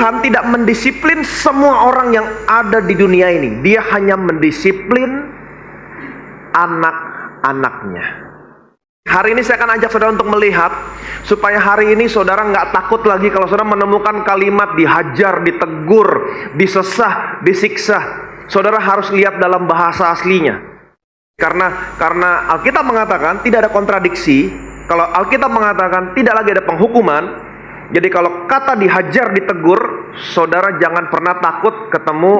Tuhan tidak mendisiplin semua orang yang ada di dunia ini. Dia hanya mendisiplin anak-anaknya. Hari ini saya akan ajak saudara untuk melihat, supaya hari ini saudara nggak takut lagi kalau saudara menemukan kalimat dihajar, ditegur, disesah, disiksa. Saudara harus lihat dalam bahasa aslinya. Karena Alkitab mengatakan tidak ada kontradiksi. Kalau Alkitab mengatakan tidak lagi ada penghukuman. Jadi kalau kata dihajar, ditegur, saudara jangan pernah takut ketemu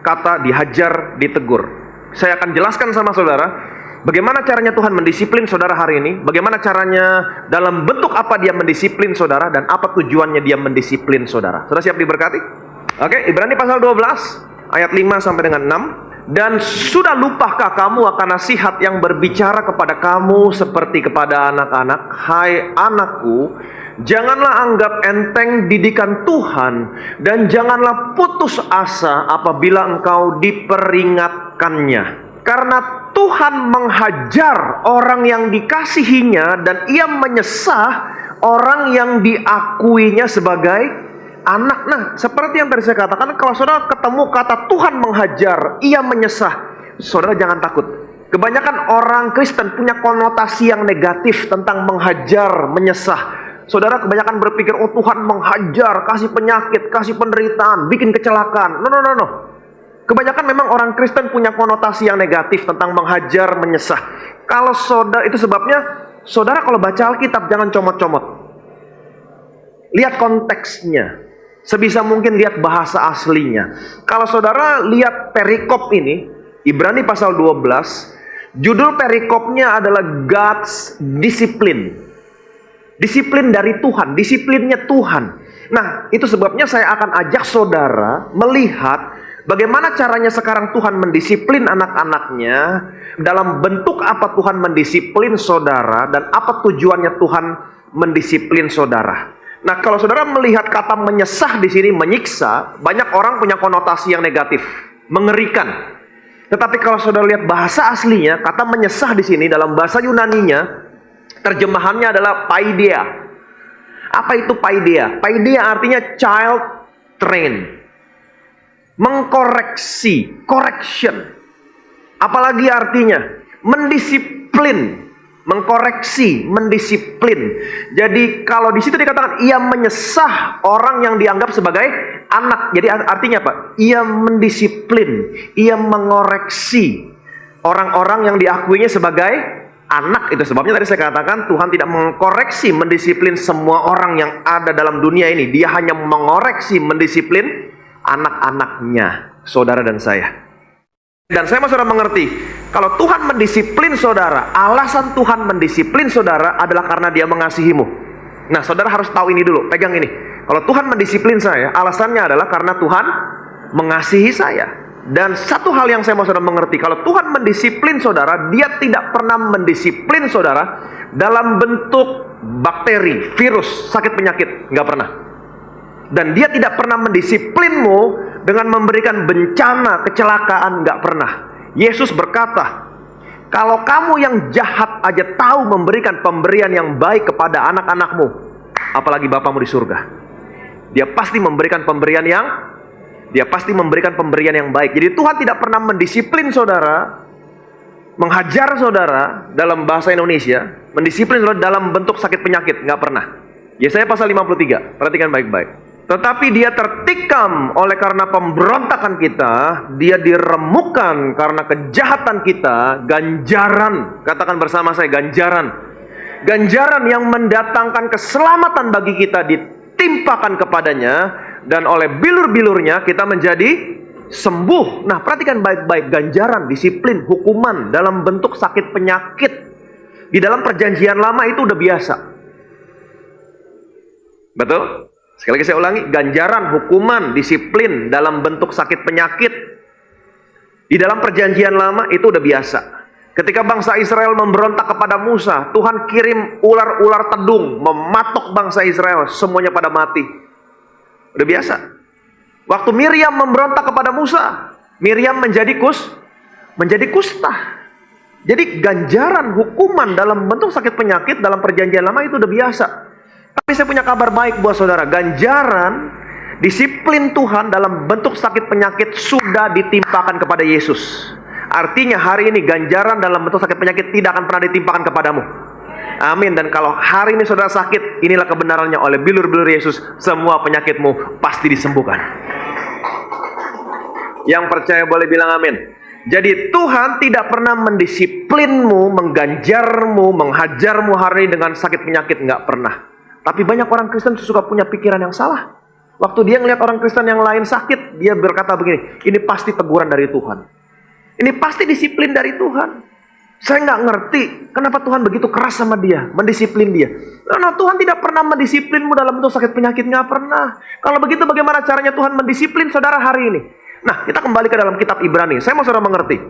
kata dihajar, ditegur. Saya akan jelaskan sama saudara bagaimana caranya Tuhan mendisiplin saudara hari ini, bagaimana caranya, dalam bentuk apa dia mendisiplin saudara, dan apa tujuannya dia mendisiplin saudara. Saudara siap diberkati? Oke, Ibrani pasal 12 ayat 5 sampai dengan 6. Dan sudah lupakah kamu akan nasihat yang berbicara kepada kamu seperti kepada anak-anak? Hai anakku, janganlah anggap enteng didikan Tuhan, dan janganlah putus asa apabila engkau diperingatkannya. Karena Tuhan menghajar orang yang dikasihinya, dan ia menyesah orang yang diakuinya sebagai anak. Nah, seperti yang tadi saya katakan, kalau saudara ketemu kata Tuhan menghajar, ia menyesah, saudara jangan takut. Kebanyakan orang Kristen punya konotasi yang negatif tentang menghajar, menyesah. Saudara kebanyakan berpikir, oh Tuhan menghajar, kasih penyakit, kasih penderitaan, bikin kecelakaan. No. Kebanyakan memang orang Kristen punya konotasi yang negatif tentang menghajar, menyesah. Kalau saudara, itu sebabnya saudara kalau baca Alkitab jangan comot-comot. Lihat konteksnya. Sebisa mungkin lihat bahasa aslinya. Kalau saudara lihat perikop ini, Ibrani pasal 12, judul perikopnya adalah God's Discipline. Disiplin dari Tuhan, disiplinnya Tuhan. Nah, itu sebabnya saya akan ajak saudara melihat bagaimana caranya sekarang Tuhan mendisiplin anak-anaknya, dalam bentuk apa Tuhan mendisiplin saudara, dan apa tujuannya Tuhan mendisiplin saudara. Nah, kalau saudara melihat kata menyesah di sini, menyiksa, banyak orang punya konotasi yang negatif, mengerikan. Tetapi kalau saudara lihat bahasa aslinya, kata menyesah di sini dalam bahasa Yunaninya, terjemahannya adalah paideia. Apa itu paideia? Paideia artinya child train. Mengkoreksi, correction. Apalagi artinya mendisiplin. Mengkoreksi, mendisiplin. Jadi kalau di situ dikatakan ia menyesah orang yang dianggap sebagai anak. Jadi artinya apa? Ia mendisiplin, ia mengoreksi orang-orang yang diakuinya sebagai anak. Itu sebabnya tadi saya katakan Tuhan tidak mengkoreksi, mendisiplin semua orang yang ada dalam dunia ini. Dia hanya mengoreksi, mendisiplin anak-anaknya, saudara dan saya. Dan saya mau saudara mengerti, kalau Tuhan mendisiplin saudara, alasan Tuhan mendisiplin saudara adalah karena dia mengasihimu. Nah, saudara harus tahu ini dulu, pegang ini. Kalau Tuhan mendisiplin saya, alasannya adalah karena Tuhan mengasihi saya. Dan satu hal yang saya mau saudara mengerti, kalau Tuhan mendisiplin saudara, dia tidak pernah mendisiplin saudara dalam bentuk bakteri, virus, sakit penyakit. Nggak pernah. Dan dia tidak pernah mendisiplinmu dengan memberikan bencana, kecelakaan, nggak pernah. Yesus berkata, kalau kamu yang jahat aja tahu memberikan pemberian yang baik kepada anak-anakmu, apalagi Bapamu di surga. Dia pasti memberikan pemberian yang baik. Jadi Tuhan tidak pernah mendisiplin saudara, menghajar saudara dalam bahasa Indonesia, mendisiplin saudara dalam bentuk sakit penyakit, nggak pernah. Yesaya pasal 53, perhatikan baik-baik. Tetapi dia tertikam oleh karena pemberontakan kita, dia diremukkan karena kejahatan kita, ganjaran, katakan bersama saya, ganjaran. Ganjaran yang mendatangkan keselamatan bagi kita ditimpakan kepadanya, dan oleh bilur-bilurnya kita menjadi sembuh. Nah, perhatikan baik-baik, ganjaran, disiplin, hukuman dalam bentuk sakit penyakit. Di dalam perjanjian lama itu udah biasa. Betul? Sekali lagi saya ulangi, ganjaran, hukuman, disiplin dalam bentuk sakit penyakit di dalam perjanjian lama itu udah biasa. Ketika bangsa Israel memberontak kepada Musa, Tuhan kirim ular-ular tedung mematok bangsa Israel, semuanya pada mati. Udah biasa. Waktu Miriam memberontak kepada Musa, Miriam menjadi kusta. Jadi ganjaran, hukuman dalam bentuk sakit penyakit dalam perjanjian lama itu udah biasa. Tapi saya punya kabar baik buat saudara, ganjaran Disiplin Tuhan dalam bentuk sakit penyakit sudah ditimpakan kepada Yesus. Artinya hari ini ganjaran dalam bentuk sakit penyakit tidak akan pernah ditimpakan kepadamu. Amin. Dan kalau hari ini saudara sakit, inilah kebenarannya, oleh bilur-bilur Yesus semua penyakitmu pasti disembuhkan. Yang percaya boleh bilang amin. Jadi Tuhan tidak pernah mendisiplinmu, mengganjarmu, menghajarmu hari ini dengan sakit penyakit, nggak pernah. Tapi banyak orang Kristen suka punya pikiran yang salah. Waktu dia ngelihat orang Kristen yang lain sakit, dia berkata begini, ini pasti teguran dari Tuhan. Ini pasti disiplin dari Tuhan. Saya nggak ngerti kenapa Tuhan begitu keras sama dia, mendisiplin dia. Karena Tuhan tidak pernah mendisiplinmu dalam bentuk sakit penyakit, nggak pernah. Kalau begitu bagaimana caranya Tuhan mendisiplin saudara hari ini? Nah, kita kembali ke dalam kitab Ibrani. Saya mau saudara mengerti.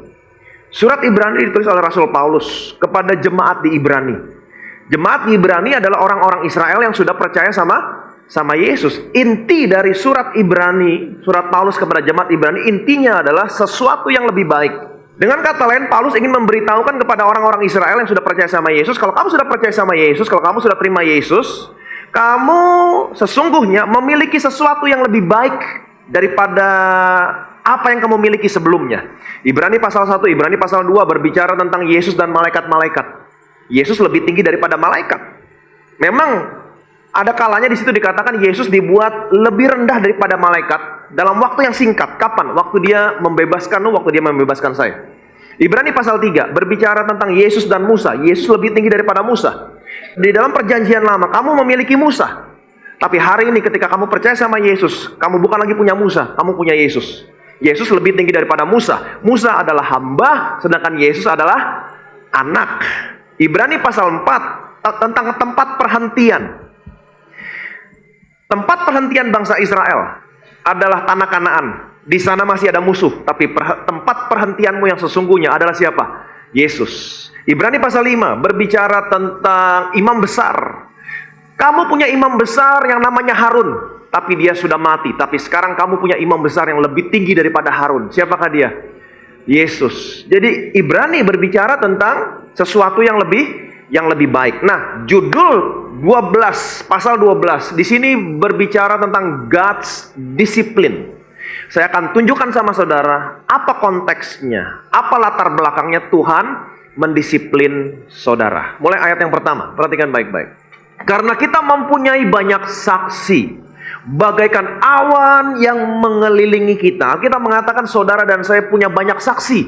Surat Ibrani ditulis oleh Rasul Paulus kepada jemaat di Ibrani. Jemaat di Ibrani adalah orang-orang Israel yang sudah percaya sama Yesus. Inti dari surat Ibrani, surat Paulus kepada jemaat Ibrani, intinya adalah sesuatu yang lebih baik. Dengan kata lain, Paulus ingin memberitahukan kepada orang-orang Israel yang sudah percaya sama Yesus, kalau kamu sudah percaya sama Yesus, kalau kamu sudah terima Yesus, kamu sesungguhnya memiliki sesuatu yang lebih baik daripada apa yang kamu miliki sebelumnya. Ibrani pasal 1, Ibrani pasal 2 berbicara tentang Yesus dan malaikat-malaikat. Yesus lebih tinggi daripada malaikat. Memang ada kalanya di situ dikatakan Yesus dibuat lebih rendah daripada malaikat dalam waktu yang singkat. Kapan? Waktu dia membebaskan waktu dia membebaskan saya. Ibrani pasal 3 berbicara tentang Yesus dan Musa. Yesus lebih tinggi daripada Musa. Di dalam perjanjian lama kamu memiliki Musa. Tapi hari ini ketika kamu percaya sama Yesus, kamu bukan lagi punya Musa, kamu punya Yesus. Yesus lebih tinggi daripada Musa. Musa adalah hamba, sedangkan Yesus adalah anak. Ibrani pasal 4 tentang tempat perhentian. Tempat perhentian bangsa Israel adalah tanah Kanaan. Di sana masih ada musuh, tapi tempat perhentianmu yang sesungguhnya adalah siapa? Yesus. Ibrani pasal 5 berbicara tentang imam besar. Kamu punya imam besar yang namanya Harun, tapi dia sudah mati. Tapi sekarang kamu punya imam besar yang lebih tinggi daripada Harun. Siapakah dia? Yesus. Jadi Ibrani berbicara tentang sesuatu yang lebih baik. Nah, judul 12, pasal 12 di sini berbicara tentang God's discipline. Saya akan tunjukkan sama saudara apa konteksnya, apa latar belakangnya Tuhan mendisiplin saudara. Mulai ayat yang pertama, perhatikan baik-baik. Karena kita mempunyai banyak saksi, bagaikan awan yang mengelilingi kita. Kita mengatakan saudara dan saya punya banyak saksi,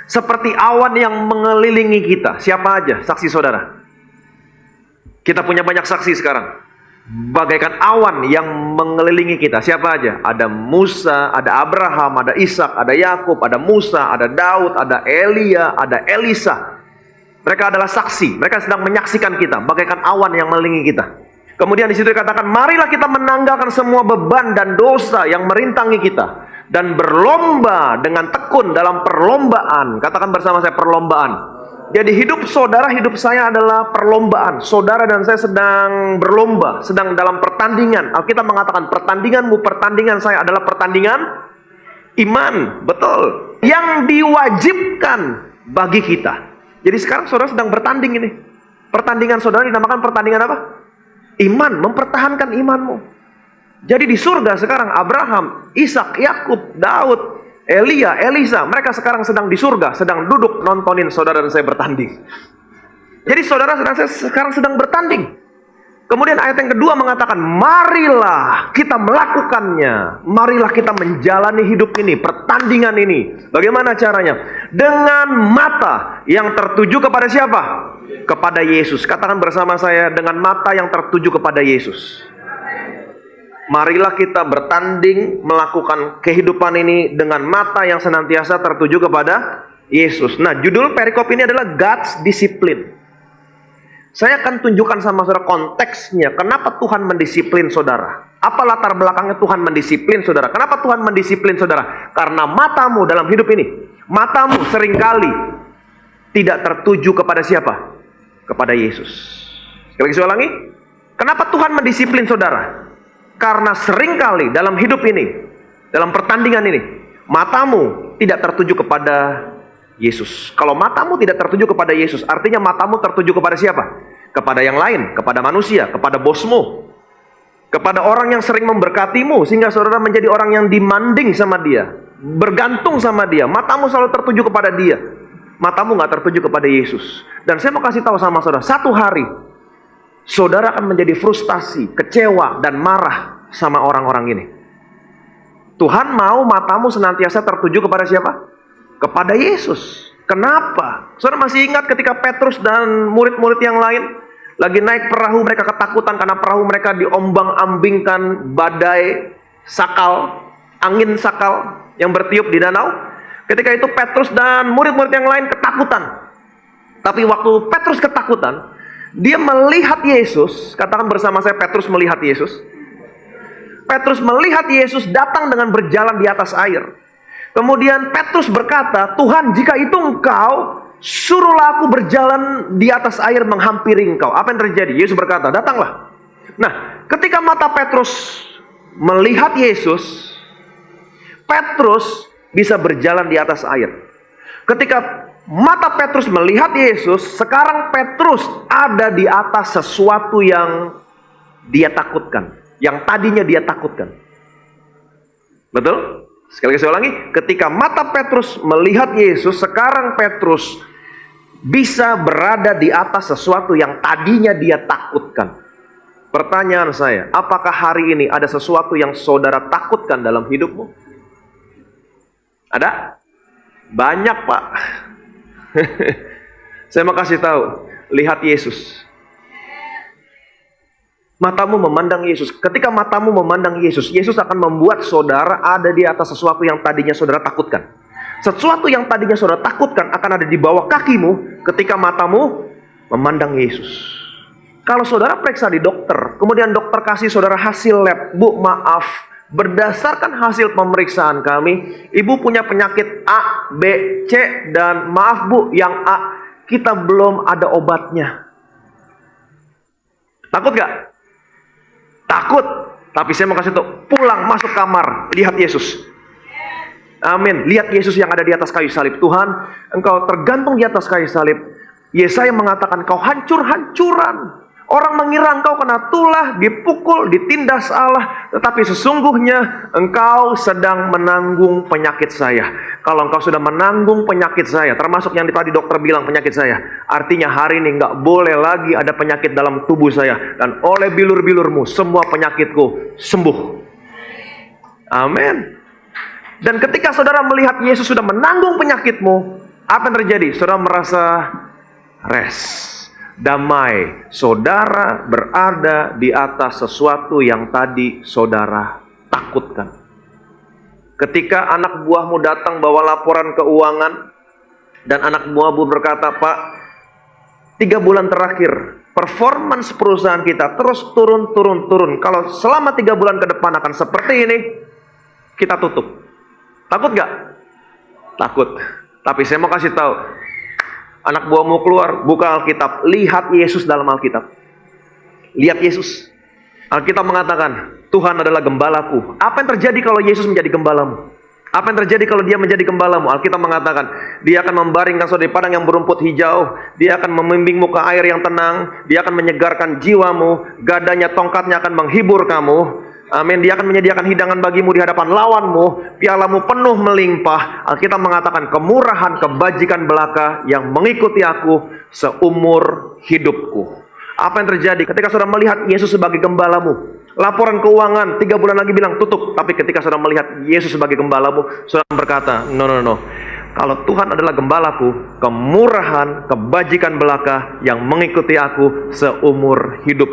seperti awan yang mengelilingi kita. Siapa aja saksi saudara? Kita punya banyak saksi sekarang. Bagaikan awan yang mengelilingi kita. Siapa aja? Ada Musa, ada Abraham, ada Ishak, ada Yakub, ada Musa, ada Daud, ada Elia, ada Elisa. Mereka adalah saksi. Mereka sedang menyaksikan kita bagaikan awan yang mengelilingi kita. Kemudian di situ dikatakan, marilah kita menanggalkan semua beban dan dosa yang merintangi kita dan berlomba dengan tekun dalam perlombaan. Katakan bersama saya, perlombaan. Jadi hidup saudara, hidup saya adalah perlombaan. Saudara dan saya sedang berlomba, sedang dalam pertandingan. Alkitab mengatakan pertandinganmu, pertandingan saya adalah pertandingan iman. Betul. Yang diwajibkan bagi kita. Jadi sekarang saudara sedang bertanding ini. Pertandingan saudara dinamakan pertandingan apa? Iman, mempertahankan imanmu. Jadi di surga sekarang Abraham, Ishak, Yakub, Daud, Elia, Elisa, mereka sekarang sedang di surga, sedang duduk nontonin saudara dan saya bertanding. Jadi saudara dan saya sekarang sedang bertanding. Kemudian ayat yang kedua mengatakan, marilah kita melakukannya. Marilah kita menjalani hidup ini, pertandingan ini. Bagaimana caranya? Dengan mata yang tertuju kepada siapa? Kepada Yesus. Katakan bersama saya, dengan mata yang tertuju kepada Yesus. Marilah kita bertanding melakukan kehidupan ini dengan mata yang senantiasa tertuju kepada Yesus. Nah, judul perikop ini adalah God's discipline. Saya akan tunjukkan sama saudara konteksnya. Kenapa Tuhan mendisiplin saudara? Apa latar belakangnya Tuhan mendisiplin saudara? Kenapa Tuhan mendisiplin saudara? Karena matamu dalam hidup ini, matamu seringkali tidak tertuju kepada siapa? Kepada Yesus. Sekali lagi saya ulangi. Kenapa Tuhan mendisiplin saudara? Karena seringkali dalam hidup ini, dalam pertandingan ini, matamu tidak tertuju kepada Yesus. Kalau matamu tidak tertuju kepada Yesus, artinya matamu tertuju kepada siapa? Kepada yang lain, kepada manusia, kepada bosmu. Kepada orang yang sering memberkatimu, sehingga saudara menjadi orang yang demanding sama dia, bergantung sama dia. Matamu selalu tertuju kepada dia, matamu nggak tertuju kepada Yesus. Dan saya mau kasih tahu sama saudara, satu hari saudara akan menjadi frustasi, kecewa, dan marah sama orang-orang ini. Tuhan mau matamu senantiasa tertuju kepada siapa? Kepada Yesus. Kenapa? Saudara masih ingat ketika Petrus dan murid-murid yang lain lagi naik perahu, mereka ketakutan karena perahu mereka diombang-ambingkan badai sakal, angin sakal yang bertiup di danau. Ketika itu Petrus dan murid-murid yang lain ketakutan. Tapi waktu Petrus ketakutan, dia melihat Yesus. Katakan bersama saya, Petrus melihat Yesus. Petrus melihat Yesus datang dengan berjalan di atas air. Kemudian Petrus berkata, Tuhan, jika itu Engkau, suruhlah aku berjalan di atas air menghampiri Engkau. Apa yang terjadi? Yesus berkata, datanglah. Nah, ketika mata Petrus melihat Yesus, Petrus bisa berjalan di atas air. Ketika mata Petrus melihat Yesus, sekarang Petrus ada di atas sesuatu yang dia takutkan, yang tadinya dia takutkan. Betul? Sekali lagi saya ulangi, ketika mata Petrus melihat Yesus, sekarang Petrus bisa berada di atas sesuatu yang tadinya dia takutkan. Pertanyaan saya, apakah hari ini ada sesuatu yang saudara takutkan dalam hidupmu? Ada? Banyak, Pak. Saya mau kasih tahu, lihat Yesus. Matamu memandang Yesus. Ketika matamu memandang Yesus, Yesus akan membuat saudara ada di atas sesuatu yang tadinya saudara takutkan. Sesuatu yang tadinya saudara takutkan akan ada di bawah kakimu ketika matamu memandang Yesus. Kalau saudara periksa di dokter, kemudian dokter kasih saudara hasil lab, Bu, maaf, berdasarkan hasil pemeriksaan kami, Ibu punya penyakit A, B, C, dan maaf Bu, yang A kita belum ada obatnya. Takut gak? Takut. Tapi saya mau kasih tahu, pulang masuk kamar, lihat Yesus. Amin. Lihat Yesus yang ada di atas kayu salib. Tuhan, Engkau tergantung di atas kayu salib. Yesaya mengatakan, Kau hancur-hancuran. Orang mengira Engkau kena tulah, dipukul, ditindas Allah. Tetapi sesungguhnya Engkau sedang menanggung penyakit saya. Kalau Engkau sudah menanggung penyakit saya, termasuk yang tadi dokter bilang penyakit saya, artinya hari ini nggak boleh lagi ada penyakit dalam tubuh saya. Dan oleh bilur-bilurmu, semua penyakitku sembuh. Amin. Dan ketika saudara melihat Yesus sudah menanggung penyakitmu, apa yang terjadi? Saudara merasa rest, damai. Saudara berada di atas sesuatu yang tadi saudara takutkan. Ketika anak buahmu datang bawa laporan keuangan, dan anak buahmu berkata, Pak, 3 bulan terakhir performance perusahaan kita terus turun. Kalau selama 3 bulan ke depan akan seperti ini, kita tutup. Takut gak? Takut. Tapi saya mau kasih tahu, anak buahmu keluar, buka Alkitab, lihat Yesus dalam Alkitab. Lihat Yesus. Alkitab mengatakan, Tuhan adalah gembalaku. Apa yang terjadi kalau Yesus menjadi gembalamu? Apa yang terjadi kalau dia menjadi gembalamu? Alkitab mengatakan, dia akan membaringkan saudara di padang yang berumput hijau. Dia akan membimbingmu ke air yang tenang. Dia akan menyegarkan jiwamu. Gadanya, tongkatnya akan menghibur kamu. Amin. Dia akan menyediakan hidangan bagimu di hadapan lawanmu. Pialamu penuh melimpah. Alkitab mengatakan, kemurahan, kebajikan belaka yang mengikuti aku seumur hidupku. Apa yang terjadi ketika saudara melihat Yesus sebagai gembalamu? Laporan keuangan 3 bulan lagi bilang tutup. Tapi ketika saudara melihat Yesus sebagai gembalamu, saudara berkata, no. Kalau Tuhan adalah gembalaku, kemurahan, kebajikan belaka yang mengikuti aku seumur hidup.